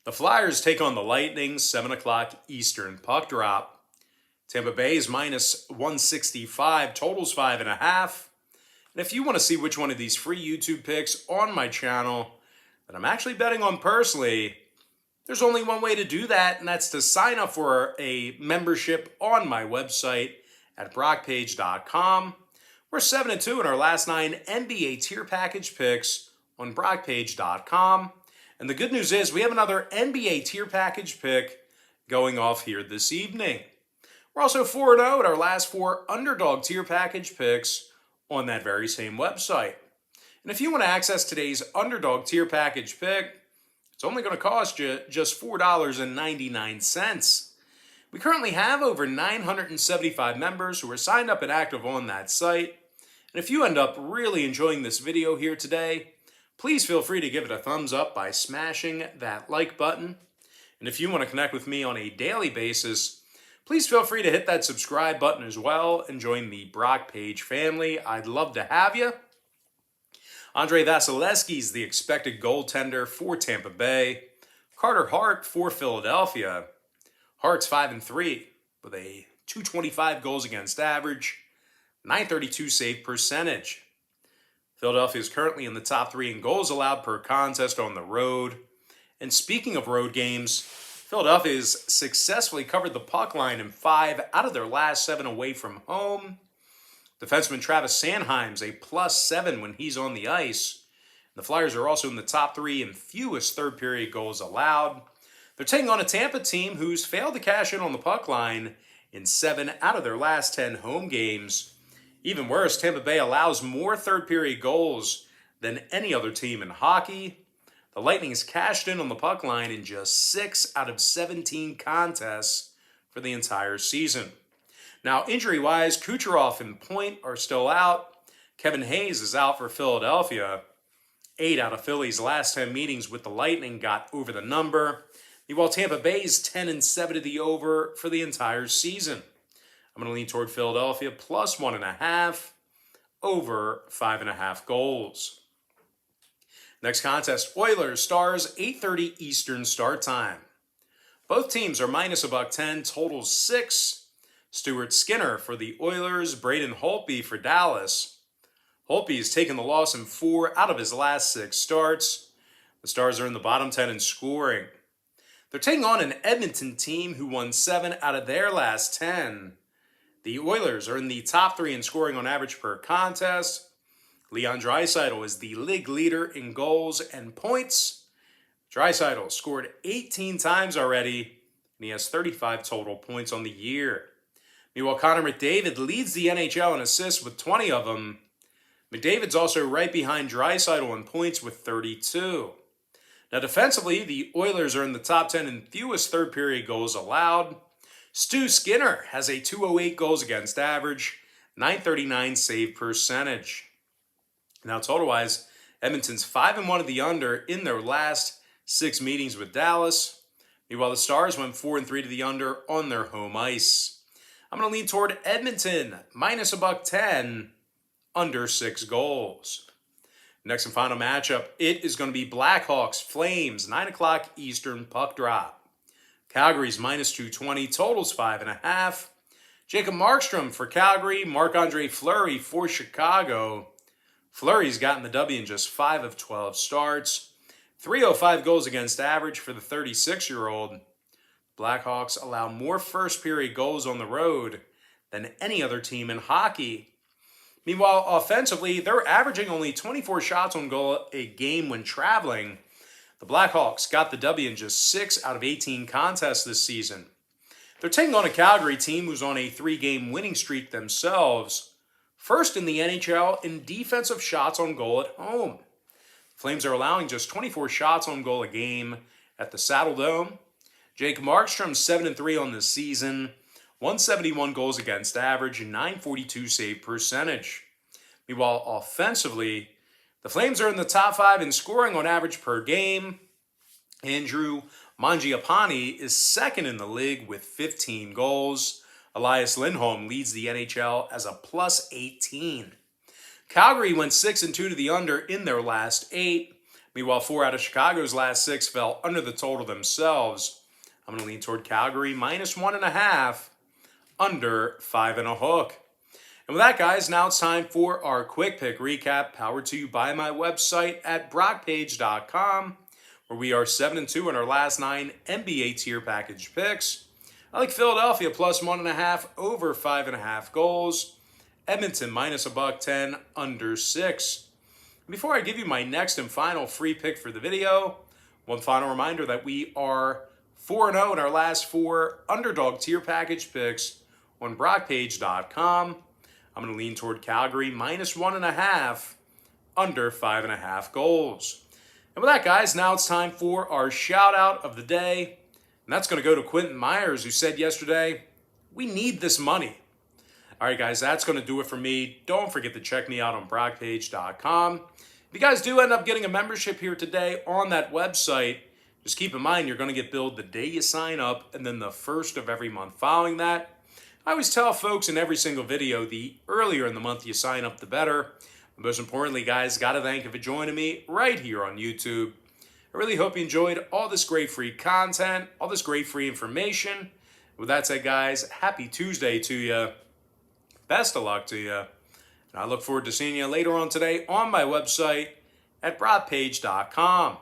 The Flyers take on the Lightning, 7 o'clock Eastern puck drop. Tampa Bay is minus 165, totals 5.5. And if you want to see which one of these free YouTube picks on my channel that I'm actually betting on personally, there's only one way to do that, and that's to sign up for a membership on my website at brockpage.com. We're 7-2 in our last 9 NBA tier package picks on brockpage.com. And the good news is we have another NBA tier package pick going off here this evening. We're also 4-0 at our last 4 underdog tier package picks on that very same website. And if you want to access today's underdog tier package pick, it's only going to cost you just $4.99. We currently have over 975 members who are signed up and active on that site. And if you end up really enjoying this video here today, please feel free to give it a thumbs up by smashing that like button. And if you want to connect with me on a daily basis, please feel free to hit that subscribe button as well and join the Brock Page family. I'd love to have you. Andrei Vasilevsky is the expected goaltender for Tampa Bay. Carter Hart for Philadelphia. Hart's 5-3 with a .225 goals against average, .932 save percentage. Philadelphia is currently in the top 3 in goals allowed per contest on the road. And speaking of road games, Philadelphia has successfully covered the puck line in 5 out of their last 7 away from home. Defenseman Travis Sanheim's a +7 when he's on the ice. The Flyers are also in the top 3 in fewest third-period goals allowed. They're taking on a Tampa team who's failed to cash in on the puck line in 7 out of their last 10 home games. Even worse, Tampa Bay allows more third-period goals than any other team in hockey. The Lightning has cashed in on the puck line in just 6 out of 17 contests for the entire season. Now, injury-wise, Kucherov and Point are still out. Kevin Hayes is out for Philadelphia. 8 out of Philly's last 10 meetings with the Lightning got over the number. Meanwhile, Tampa Bay's 10-7 to the over for the entire season. I'm going to lean toward Philadelphia +1.5, over 5.5 goals. Next contest, Oilers Stars, 8:30 Eastern start time. Both teams are minus $1.10, total 6. Stuart Skinner for the Oilers, Braden Holtby for Dallas. Holtby has taken the loss in 4 out of his last 6 starts. The Stars are in the bottom 10 in scoring. They're taking on an Edmonton team who won 7 out of their last 10. The Oilers are in the top 3 in scoring on average per contest. Leon Draisaitl is the league leader in goals and points. Draisaitl scored 18 times already, and he has 35 total points on the year. Meanwhile, Connor McDavid leads the NHL in assists with 20 of them. McDavid's also right behind Draisaitl in points with 32. Now, defensively, the Oilers are in the top 10 in fewest third-period goals allowed. Stu Skinner has a .208 goals against average, .939 save percentage. Now, total-wise, Edmonton's 5-1 of the under in their last 6 meetings with Dallas. Meanwhile, the Stars went 4-3 to the under on their home ice. I'm going to lean toward Edmonton, minus $1.10, under 6 goals. Next and final matchup, it is going to be Blackhawks, Flames, 9 o'clock Eastern puck drop. Calgary's minus -220, totals 5.5. Jacob Markstrom for Calgary, Marc-Andre Fleury for Chicago. Fleury's gotten the W in just 5 of 12 starts. .305 goals against average for the 36-year-old. Blackhawks allow more first-period goals on the road than any other team in hockey. Meanwhile, offensively, they're averaging only 24 shots on goal a game when traveling. The Blackhawks got the W in just 6 out of 18 contests this season. They're taking on a Calgary team who's on a 3-game winning streak themselves. First in the NHL in defensive shots on goal at home. Flames are allowing just 24 shots on goal a game at the Saddle Dome. Jake Markstrom's 7-3 on this season. 171 goals against average and .942 save percentage. Meanwhile, offensively, the Flames are in the top 5 in scoring on average per game. Andrew Mangiapane is second in the league with 15 goals. Elias Lindholm leads the NHL as a +18. Calgary went 6-2 to the under in their last 8. Meanwhile, 4 out of Chicago's last 6 fell under the total themselves. I'm going to lean toward Calgary minus 1.5, under 5.5. And with that, guys, now it's time for our quick pick recap, powered to you by my website at brockpage.com, where we are 7-2 in our last 9 NBA tier package picks. I like Philadelphia plus 1.5 over 5.5 goals. Edmonton minus $1.10 under 6. Before I give you my next and final free pick for the video, one final reminder that we are 4-0 in our last 4 underdog tier package picks on brockpage.com. I'm going to lean toward Calgary minus 1.5 under 5.5 goals. And with that, guys, now it's time for our shout out of the day. And that's going to go to Quentin Myers, who said yesterday, "We need this money." All right, guys, that's going to do it for me. Don't forget to check me out on brockpage.com. If you guys do end up getting a membership here today on that website, just keep in mind you're going to get billed the day you sign up and then the first of every month following that. I always tell folks in every single video, the earlier in the month you sign up, the better. But most importantly, guys, got to thank you for joining me right here on YouTube. I really hope you enjoyed all this great free content, all this great free information. With that said, guys, happy Tuesday to you. Best of luck to you. And I look forward to seeing you later on today on my website at brockpage.com.